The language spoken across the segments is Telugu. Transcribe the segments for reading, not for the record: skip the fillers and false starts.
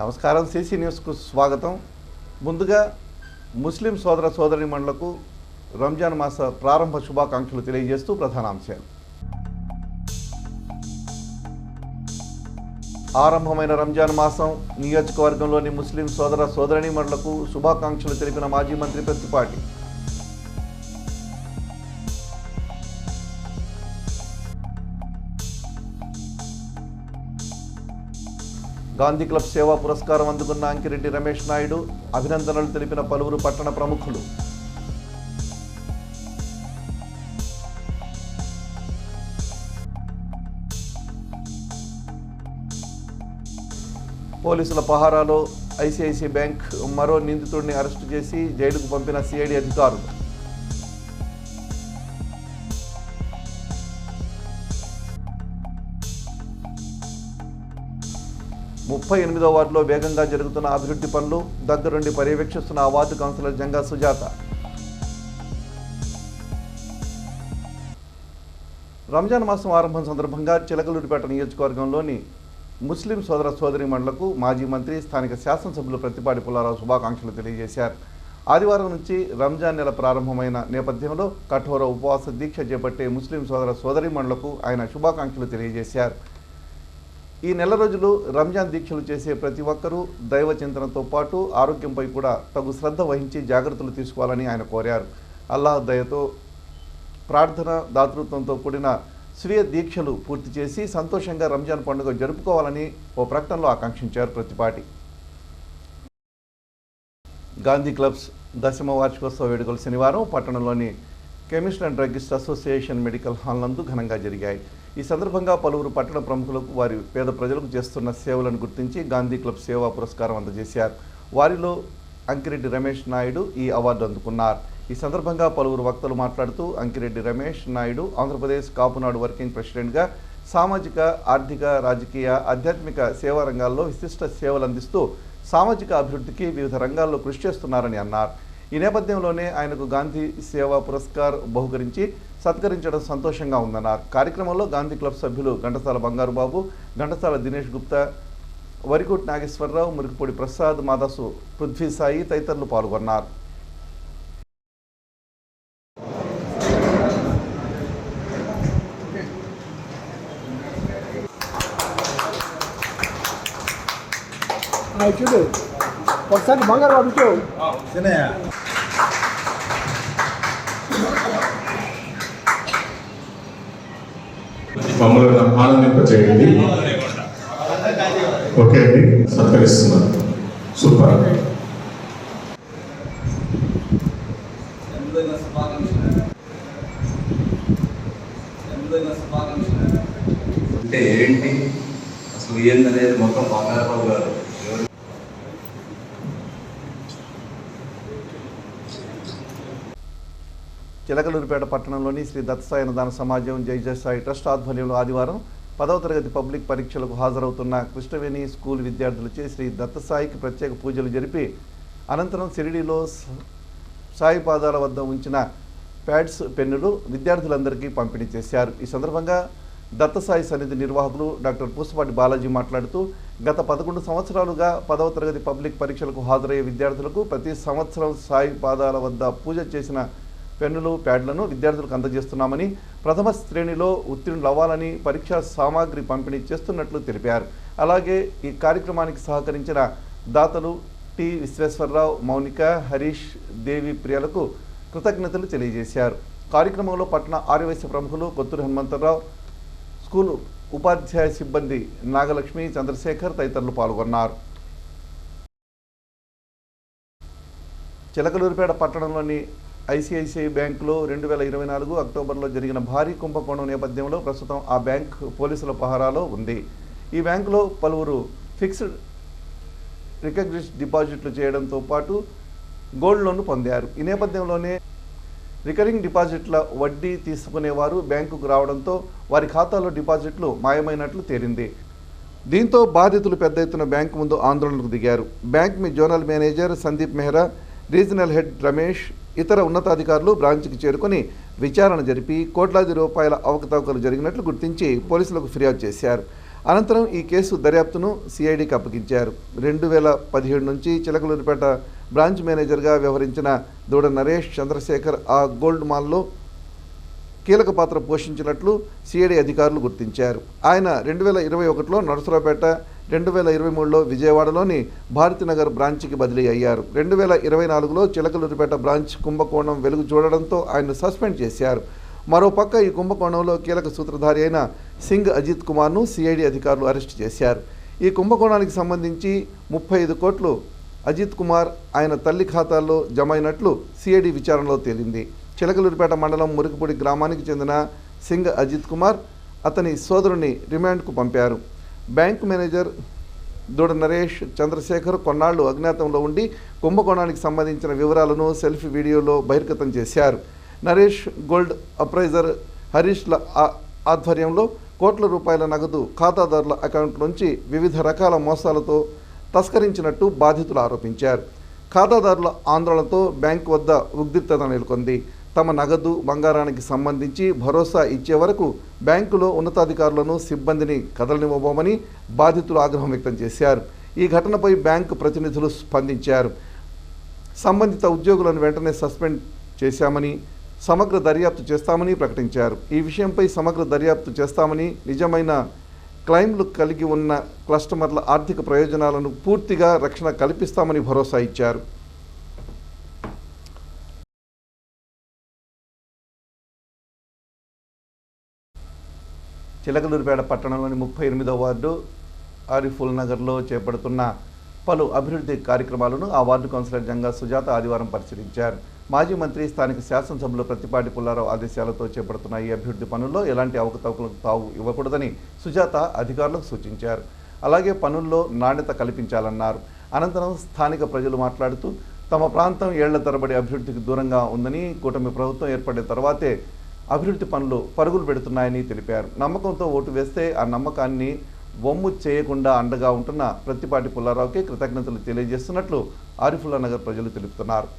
నమస్కారం. సిసి న్యూస్కు స్వాగతం. ముందుగా ముస్లిం సోదర సోదరీమణులకు రంజాన్ మాస ప్రారంభ శుభాకాంక్షలు తెలియజేస్తూ ప్రధానాంశాలు. ఆరంభమైన రంజాన్ మాసం నియోజకవర్గంలోని ముస్లిం సోదర సోదరీమణులకు శుభాకాంక్షలు తెలిపిన మాజీ మంత్రి ప్రత్తిపాటి. గాంధీ క్లబ్ సేవా పురస్కారం అందుకున్న అంకిరెడ్డి రమేష్ నాయుడు అభినందనలు తెలిపిన పలువురు పట్టణ ప్రముఖులు. పోలీసుల పహారాలో ఐసిఐసిఐ బ్యాంక్ మరో నిందితుడిని అరెస్టు చేసి జైలుకు పంపిన సిఐడి అధికారులు. 38వ వార్డులో వేగంగా జరుగుతున్న అభివృద్ధి పనులు దగ్గరుండి పర్యవేక్షిస్తున్న ఆ వార్డు కౌన్సిలర్ జంగా సుజాత. రంజాన్ మాసం ఆరంభం సందర్భంగా చిలకలూరిపేట నియోజకవర్గంలోని ముస్లిం సోదర సోదరీమణులకు మాజీ మంత్రి స్థానిక శాసనసభ్యులు ప్రత్తిపాటి పుల్లారావు శుభాకాంక్షలు తెలియజేశారు. ఆదివారం నుంచి రంజాన్ నెల ప్రారంభమైన నేపథ్యంలో కఠోర ఉపవాస దీక్ష చేపట్టే ముస్లిం సోదర సోదరీమణులకు ఆయన శుభాకాంక్షలు తెలియజేశారు. ఈ నెల రోజులు రంజాన్ దీక్షలు చేసే ప్రతి ఒక్కరూ దైవ చింతనతో పాటు ఆరోగ్యంపై కూడా తగు శ్రద్ధ వహించి జాగ్రత్తలు తీసుకోవాలని ఆయన కోరారు. అల్లాహ్ దయతో ప్రార్థన దాతృత్వంతో కూడిన స్వీయ దీక్షలు పూర్తి చేసి సంతోషంగా రంజాన్ పండుగ జరుపుకోవాలని ఓ ప్రకటనలో ఆకాంక్షించారు ప్రత్తిపాటి. గాంధీ క్లబ్స్ 10వ వార్షికోత్సవ వేడుకలు శనివారం పట్టణంలోని chemist and druggist association medical hall నందు ఘనంగా జరిగాయి. ఈ సందర్భంగా పలువురు పట్టణ ప్రముఖులకు వారి పేద ప్రజలకు చేస్తున్న సేవలను గుర్తించి గాంధీ క్లబ్ సేవా పురస్కారం అందజేశారు. వారిలో అంకిరెడ్డి రమేష్ నాయుడు ఈ అవార్డు అందుకున్నారు. ఈ సందర్భంగా పలువురు వక్తలు మాట్లాడుతూ అంకిరెడ్డి రమేష్ నాయుడు ఆంధ్రప్రదేశ్ కాపునాడు వర్కింగ్ ప్రెసిడెంట్గా సామాజిక, ఆర్థిక, రాజకీయ, ఆధ్యాత్మిక సేవా రంగాల్లో విశిష్ట సేవలు అందిస్తూ సామాజిక అభివృద్ధికి వివిధ రంగాల్లో కృషి చేస్తున్నారని అన్నారు. ఈ నేపథ్యంలోనే ఆయనకు గాంధీ సేవా పురస్కార్ బహుకరించి సత్కరించడం సంతోషంగా ఉందన్నారు. కార్యక్రమంలో గాంధీ క్లబ్ సభ్యులు ఘంటసాల బంగారుబాబు, ఘంటసాల దినేష్ గుప్తా, వరికోటి నాగేశ్వరరావు, మురికిపూడి ప్రసాద్, మాదాసు పృథ్వీ సాయి తదితరులు పాల్గొన్నారు. ఒకసారి బంగారుబాబు మమ్మల్ని ఆనందింపచేయండి. ఓకే అండి, సత్కరిస్తున్నాను. సూపర్. అంటే ఏంటి అసలు ఏందనేది మొత్తం బంగారుబాబు గారు చిలకలూరిపేట పట్టణంలోని శ్రీ దత్తసాయి అన్నదాన సమాజం జై జై సాయి ట్రస్ట్ ఆధ్వర్యంలో ఆదివారం 10వ తరగతి పబ్లిక్ పరీక్షలకు హాజరవుతున్న కృష్ణవేణి స్కూల్ విద్యార్థులచే శ్రీ దత్తసాయికి ప్రత్యేక పూజలు జరిపి అనంతరం షిరిడీలో సాయి పాదాల వద్ద ఉంచిన ప్యాడ్స్, పెన్నులు విద్యార్థులందరికీ పంపిణీ చేశారు. ఈ సందర్భంగా దత్తసాయి సన్నిధి నిర్వాహకులు డాక్టర్ పూసపాటి బాలాజీ మాట్లాడుతూ గత 11 సంవత్సరాలుగా 10వ తరగతి పబ్లిక్ పరీక్షలకు హాజరయ్యే విద్యార్థులకు ప్రతి సంవత్సరం సాయి పాదాల వద్ద పూజ చేసిన పెన్నులు, ప్యాడ్లను విద్యార్థులకు అందజేస్తున్నామని, ప్రథమ శ్రేణిలో ఉత్తీర్ణులు అవ్వాలని పరీక్షా సామాగ్రి పంపిణీ చేస్తున్నట్లు తెలిపారు. అలాగే ఈ కార్యక్రమానికి సహకరించిన దాతలు టి విశ్వేశ్వరరావు, మౌనిక, హరీష్, దేవి ప్రియలకు కృతజ్ఞతలు తెలియజేశారు. కార్యక్రమంలో పట్టణ ఆర్యవైశ్య ప్రముఖులు కొత్తూరు హనుమంతరావు, స్కూలు ఉపాధ్యాయ సిబ్బంది నాగలక్ష్మి, చంద్రశేఖర్ తదితరులు పాల్గొన్నారు. చిలకలూరిపేట పట్టణంలోని ఐసిఐసిఐ బ్యాంకులో 2024 అక్టోబర్లో జరిగిన భారీ కుంభకోణం నేపథ్యంలో ప్రస్తుతం ఆ బ్యాంక్ పోలీసుల పహారాలో ఉంది. ఈ బ్యాంకులో పలువురు ఫిక్స్డ్ రికగ్నిషన్ డిపాజిట్లు చేయడంతో పాటు గోల్డ్ లోన్ను పొందారు. ఈ నేపథ్యంలోనే రికరింగ్ డిపాజిట్ల వడ్డీ తీసుకునేవారు బ్యాంకుకు రావడంతో వారి ఖాతాలో డిపాజిట్లు మాయమైనట్లు తేలింది. దీంతో బాధితులు పెద్ద ఎత్తున బ్యాంకు ముందు ఆందోళనకు దిగారు. Bank zonal manager Sandeep Mehra, regional head Ramesh, ఇతర ఉన్నతాధికారులు బ్రాంచ్కి చేరుకొని విచారణ జరిపి కోట్లాది రూపాయల అవకతవకలు జరిగినట్లు గుర్తించి పోలీసులకు ఫిర్యాదు చేశారు. అనంతరం ఈ కేసు దర్యాప్తును సిఐడికి అప్పగించారు. 2017 నుంచి చిలకలూరిపేట బ్రాంచ్ మేనేజర్గా వ్యవహరించిన దూడ నరేష్ చంద్రశేఖర్ ఆ గోల్డ్ మాల్లో కీలక పాత్ర పోషించినట్లు సిఐడి అధికారులు గుర్తించారు. ఆయన 2021లో నరసరావుపేట, 2023లో విజయవాడలోని భారతీనగర్ బ్రాంచ్కి బదిలీ అయ్యారు. 2024లో చిలకలూరిపేట బ్రాంచ్ కుంభకోణం వెలుగు చూడడంతో ఆయన్ను సస్పెండ్ చేశారు. మరోపక్క ఈ కుంభకోణంలో కీలక సూత్రధారి అయిన సింగ్ అజిత్ కుమార్ను సిఐడి అధికారులు అరెస్టు చేశారు. ఈ కుంభకోణానికి సంబంధించి 35 కోట్లు అజిత్ కుమార్ ఆయన తల్లి ఖాతాల్లో జమ అయినట్లు సిఐడి విచారణలో తేలింది. చిలకలూరిపేట మండలం మురికిపూడి గ్రామానికి చెందిన సింగ్ అజిత్ కుమార్ అతని సోదరుని రిమాండ్కు పంపారు. బ్యాంక్ మేనేజర్ దూడ నరేష్ చంద్రశేఖర్ కొన్నాళ్లు అజ్ఞాతంలో ఉండి కుంభకోణానికి సంబంధించిన వివరాలను సెల్ఫీ వీడియోలో బహిర్గతం చేశారు. నరేష్ గోల్డ్ అప్రైజర్ హరీష్ల ఆధ్వర్యంలో కోట్ల రూపాయల నగదు ఖాతాదారుల అకౌంట్ నుంచి వివిధ రకాల మోసాలతో తస్కరించినట్టు బాధితులు ఆరోపించారు. ఖాతాదారుల ఆందోళనతో బ్యాంకు వద్ద ఉద్రిక్తత నెలకొంది. తమ నగదు బంగారానికి సంబంధించి భరోసా ఇచ్చే వరకు బ్యాంకులో ఉన్నతాధికారులను సిబ్బందిని కదలనివ్వబోమని బాధితులు ఆగ్రహం వ్యక్తం చేశారు. ఈ ఘటనపై బ్యాంకు ప్రతినిధులు స్పందించారు. సంబంధిత ఉద్యోగులను వెంటనే సస్పెండ్ చేశామని, సమగ్ర దర్యాప్తు చేస్తామని ప్రకటించారు. ఈ విషయంపై సమగ్ర దర్యాప్తు చేస్తామని, నిజమైన క్లెయిమ్లు కలిగి ఉన్న కస్టమర్ల ఆర్థిక ప్రయోజనాలను పూర్తిగా రక్షణ కల్పిస్తామని భరోసా ఇచ్చారు. చిలకలూరిపేట పట్టణంలోని 38వ వార్డు ఆరిఫుల్ నగర్లో చేపడుతున్న పలు అభివృద్ధి కార్యక్రమాలను ఆ వార్డు కౌన్సిలర్ జంగా సుజాత ఆదివారం పరిశీలించారు. మాజీ మంత్రి స్థానిక శాసనసభ్యులు ప్రత్తిపాటి పుల్లారావు ఆదేశాలతో చేపడుతున్న ఈ అభివృద్ధి పనుల్లో ఎలాంటి అవకతవకలకు తావు ఇవ్వకూడదని సుజాత అధికారులకు సూచించారు. అలాగే పనుల్లో నాణ్యత కల్పించాలన్నారు. అనంతరం స్థానిక ప్రజలు మాట్లాడుతూ తమ ప్రాంతం ఏళ్ల తరబడి అభివృద్ధికి దూరంగా ఉందని, కూటమి ప్రభుత్వం ఏర్పడిన తర్వాతే అభివృద్ధి పనులు పరుగులు పెడుతున్నాయని తెలిపారు. నమ్మకంతో ఓటు వేస్తే ఆ నమ్మకాన్ని వమ్ము చేయకుండా అండగా ఉంటున్న ప్రత్తిపాటి పుల్లారావుకి కృతజ్ఞతలు తెలియజేస్తున్నట్లు ఆరిఫుల్లా నగర్ ప్రజలు తెలుపుతున్నారు.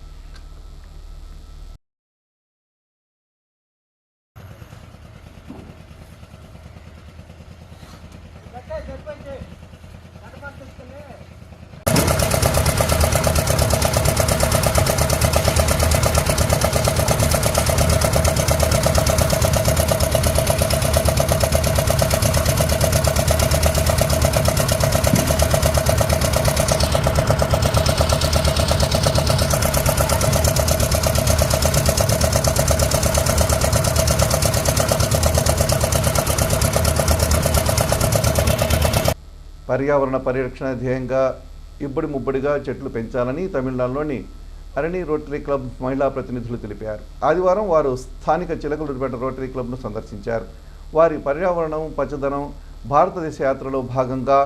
పర్యావరణ పరిరక్షణ ధ్యేయంగా ఇబ్బడి ముబ్బడిగా చెట్లు పెంచాలని తమిళనాడులోని అరణి రోటరీ క్లబ్ మహిళా ప్రతినిధులు తెలిపారు. ఆదివారం వారు స్థానిక చిలకలూరిపేట రోటరీ క్లబ్ను సందర్శించారు. వారి పర్యావరణం, పచ్చదనం భారతదేశ యాత్రలో భాగంగా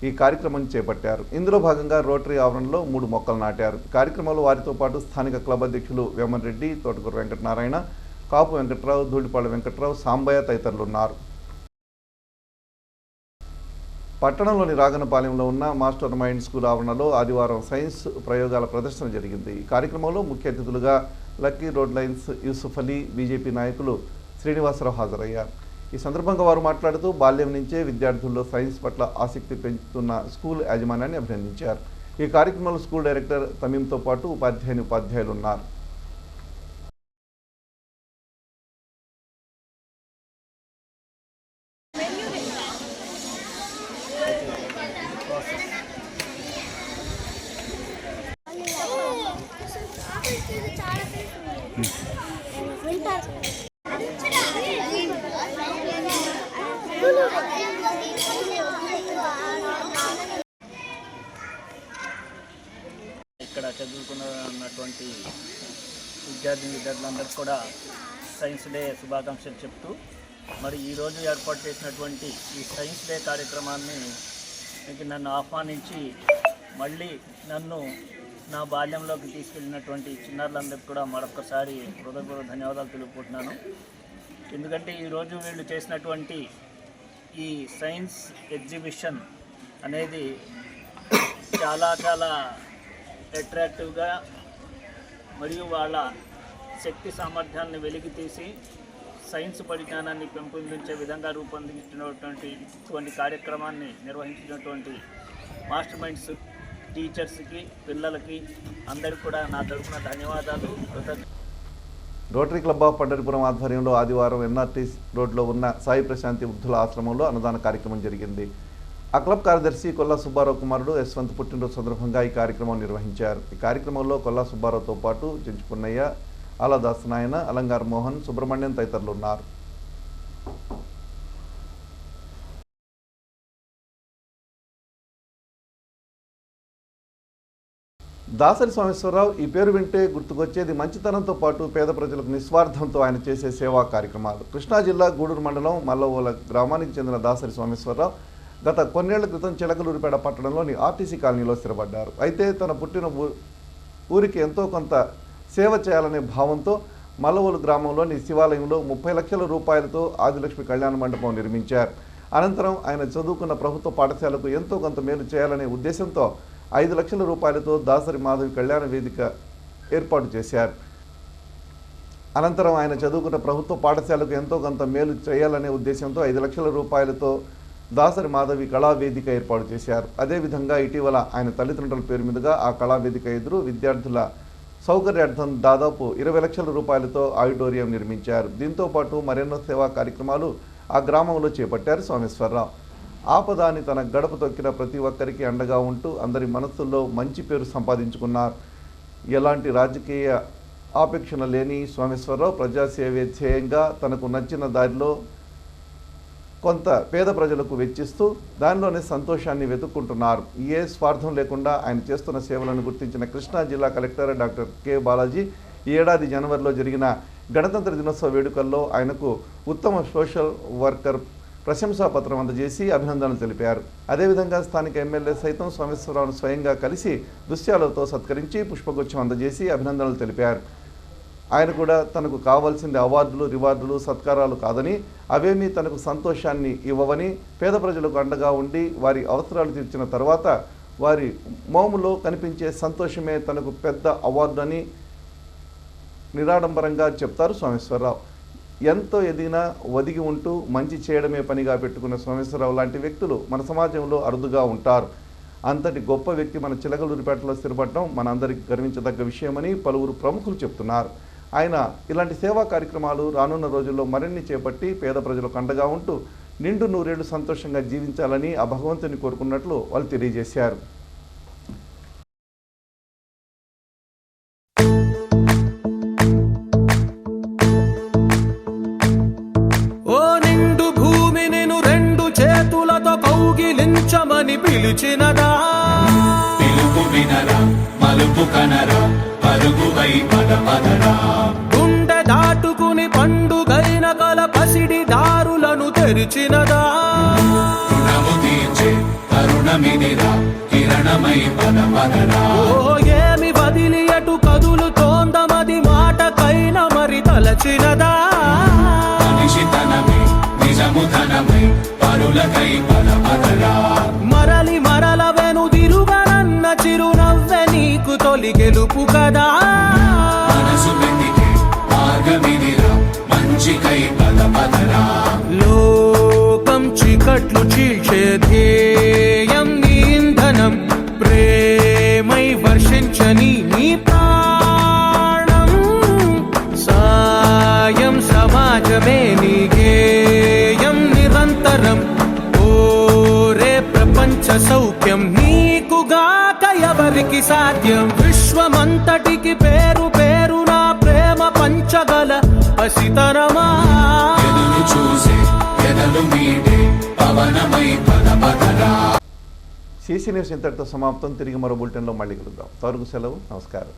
ఈ కార్యక్రమం చేపట్టారు. ఇందులో భాగంగా రోటరీ ఆవరణలో 3 మొక్కలు నాటారు. కార్యక్రమంలో వారితో పాటు స్థానిక క్లబ్ అధ్యక్షులు వేమన్ రెడ్డి, తోటకూర వెంకటనారాయణ, కాపు వెంకట్రావు, ధూళిపాళ వెంకట్రావు, సాంబయ్య తదితరులు ఉన్నారు. పట్టణంలోని రాగనపాలెంలో ఉన్న మాస్టర్ మైండ్ స్కూల్ ఆవరణలో ఆదివారం సైన్స్ ప్రయోగాల ప్రదర్శన జరిగింది. ఈ కార్యక్రమంలో ముఖ్య అతిథులుగా lucky road lines Yusuf Ali, BJP నాయకులు శ్రీనివాసరావు హాజరయ్యారు. ఈ సందర్భంగా వారు మాట్లాడుతూ బాల్యం నుంచే విద్యార్థుల్లో సైన్స్ పట్ల ఆసక్తి పెంచుతున్న స్కూల్ యాజమాన్యాన్ని అభినందించారు. ఈ కార్యక్రమంలో స్కూల్ డైరెక్టర్ తమీంతో పాటు ఉపాధ్యాయులు ఉన్నారు. ఇక్కడ చదువుకున్నటువంటి విద్యార్థులందరికీ కూడా సైన్స్ డే శుభాకాంక్షలు చెప్తూ, మరి ఈరోజు ఏర్పాటు చేసినటువంటి ఈ సైన్స్ డే కార్యక్రమాన్ని నన్ను ఆహ్వానించి మళ్ళీ నన్ను నా బాల్యంలోకి తీసుకెళ్ళినటువంటి చిన్నారులందరికీ కూడా మరొకసారి హృదయపూర్వక ధన్యవాదాలు తెలుపుకుంటున్నాను. ఎందుకంటే ఈరోజు వీళ్ళు చేసినటువంటి ఈ సైన్స్ ఎగ్జిబిషన్ అనేది చాలా అట్రాక్టివ్గా మరియు వాళ్ళ శక్తి సామర్థ్యాన్ని వెలికి తీసి సైన్స్ పరిజ్ఞానాన్ని పెంపొందించే విధంగా రూపొందించినటువంటి కార్యక్రమాన్ని నిర్వహించినటువంటి మాస్టర్ మైండ్స్, టీచర్స్కి, పిల్లలకి అందరికీ కూడా నా తరఫున ధన్యవాదాలు. రోటరీ క్లబ్ ఆఫ్ పండరిపురం ఆధ్వర్యంలో ఆదివారం ఎన్ఆర్టీ రోడ్లో ఉన్న సాయి ప్రశాంతి వృద్ధుల ఆశ్రమంలో అన్నదాన కార్యక్రమం జరిగింది. ఆ క్లబ్ కార్యదర్శి కొల్లా సుబ్బారావు కుమారుడు యశ్వంత్ పుట్టినరోజు సందర్భంగా ఈ కార్యక్రమం నిర్వహించారు. ఈ కార్యక్రమంలో కొల్లా సుబ్బారావుతో పాటు చెంచుకున్నయ్య, ఆలదాసనాయన, అలంగార్ మోహన్, సుబ్రహ్మణ్యం తదితరులు ఉన్నారు. దాసరి సోమేశ్వరరావు ఈ పేరు వింటే గుర్తుకొచ్చేది మంచితనంతో పాటు పేద ప్రజలకు నిస్వార్థంతో ఆయన చేసే సేవా కార్యక్రమాలు. కృష్ణా జిల్లా గూడూరు మండలం మల్లవోల గ్రామానికి చెందిన దాసరి సోమేశ్వరరావు గత కొన్నేళ్ల క్రితం చిలకలూరిపేట పట్టణంలోని ఆర్టీసీ కాలనీలో స్థిరపడ్డారు. అయితే తన పుట్టిన ఊరికి ఎంతో కొంత సేవ చేయాలనే భావంతో మల్లవోలు గ్రామంలోని శివాలయంలో 30 లక్షల రూపాయలతో ఆదిలక్ష్మి కళ్యాణ మండపం నిర్మించారు. అనంతరం ఆయన చదువుకున్న ప్రభుత్వ పాఠశాలకు ఎంతో కొంత మేలు చేయాలనే ఉద్దేశంతో 5 లక్షల రూపాయలతో దాసరి మాధవి కళ్యాణ వేదిక ఏర్పాటు చేశారు. అనంతరం ఆయన చదువుకున్న ప్రభుత్వ పాఠశాలకు ఎంతో కొంత మేలు చేయాలనే ఉద్దేశంతో 5 లక్షల రూపాయలతో దాసరి మాధవి కళావేదిక ఏర్పాటు చేశారు. అదేవిధంగా ఇటీవల ఆయన తల్లిదండ్రుల పేరు మీదుగా ఆ కళావేదిక ఎదురు విద్యార్థుల సౌకర్యార్థం దాదాపు 20 లక్షల రూపాయలతో ఆడిటోరియం నిర్మించారు. దీంతో పాటు మరెన్నో సేవా కార్యక్రమాలు ఆ గ్రామంలో చేపట్టారు సోమేశ్వరరావు. ఆపదాని తన గడప తొక్కిన ప్రతి ఒక్కరికి అండగా ఉంటూ అందరి మనస్సుల్లో మంచి పేరు సంపాదించుకున్నారు. ఎలాంటి రాజకీయ ఆపేక్షణ లేని సోమేశ్వరరావు ప్రజాసేవే ధ్యేయంగా తనకు నచ్చిన దారిలో కొంత పేద ప్రజలకు వెచ్చిస్తూ దానిలోనే సంతోషాన్ని వెతుక్కుంటున్నారు. ఏ స్వార్థం లేకుండా ఆయన చేస్తున్న సేవలను గుర్తించిన కృష్ణా జిల్లా కలెక్టర్ డాక్టర్ కె బాలాజీ ఈ ఏడాది జనవరిలో జరిగిన గణతంత్ర దినోత్సవ వేడుకల్లో ఆయనకు ఉత్తమ సోషల్ వర్కర్ ప్రశంసా పత్రం అందజేసి అభినందనలు తెలిపారు. అదేవిధంగా స్థానిక ఎమ్మెల్యే సైతం సోమేశ్వరరావును స్వయంగా కలిసి దుశ్యాలతో సత్కరించి పుష్పగుచ్చం అందజేసి అభినందనలు తెలిపారు. ఆయన కూడా తనకు కావాల్సింది అవార్డులు, రివార్డులు, సత్కారాలు కాదని, అవేమీ తనకు సంతోషాన్ని ఇవ్వవని, పేద ప్రజలకు అండగా ఉండి వారి అవసరాలు తీర్చిన తర్వాత వారి మోములో కనిపించే సంతోషమే తనకు పెద్ద అవార్డు అని నిరాడంబరంగా చెప్తారు సోమేశ్వరరావు. ఎంతో ఎదిగినా ఒదిగి ఉంటూ మంచి చేయడమే పనిగా పెట్టుకున్న సోమేశ్వరరావు లాంటి వ్యక్తులు మన సమాజంలో అరుదుగా ఉంటారు. అంతటి గొప్ప వ్యక్తి మన చిలకలూరిపేటలో స్థిరపడడం మనందరికీ గర్వించదగ్గ విషయమని పలువురు ప్రముఖులు చెప్తున్నారు. ఆయన ఇలాంటి సేవా కార్యక్రమాలు రానున్న రోజుల్లో మరిన్ని చేపట్టి పేద ప్రజలకు అండగా ఉంటూ నిండు నూరేళ్లు సంతోషంగా జీవించాలని ఆ భగవంతుని కోరుకున్నట్లు వాళ్ళు తెలియజేశారు. కౌగిలించమని పిలిచినదా, పిలుపు వినరా, మలుపు కనరా, పరుగువై పదపదరా, గుండె దాటుకుని పండుగైన కల పసిడి దారులను తెరిచినదా, రుణము తీర్చే తరుణమిదిరా, కిరణమై పదపదరా, ఓ ఏమి వదిలి అటు కదులుతోందమది మాటకైన మరి తలచినదా, మనిషితనమే నిజముధనమై పరులకై పదపదరా, మరలి మరల వెనుదిరుగనన్న చిరునవ్వె నీకు తొలి గెలుపు కదా, మనసు వెతికే మార్గమిదిరా, మంచికై పదపదరా, లోకం చీకట్లు చీల్చే ధ్యేయం నీ ఇంధనం, ప్రేమై వర్షించని నీ ప్రాణం, సాయం సమాజమే నీ గేయం నిరంతరం, ఓరే ప్రపంచ సౌఖ్యం నీకుగాక ఎవరికి సాధ్యం, విశ్వమంతటికి పేరు పేరు నా ప్రేమ పంచగల పసితరమా, ఎదురు చూసే ఎదలు మీడే పవనమై పదపదరా. సిసి న్యూస్ ఇంతటితో సమాప్తం. తిరిగి మరో బులెటిన్లో మళ్ళీ కలుద్దాం. తవరకు సెలవు. నమస్కారం.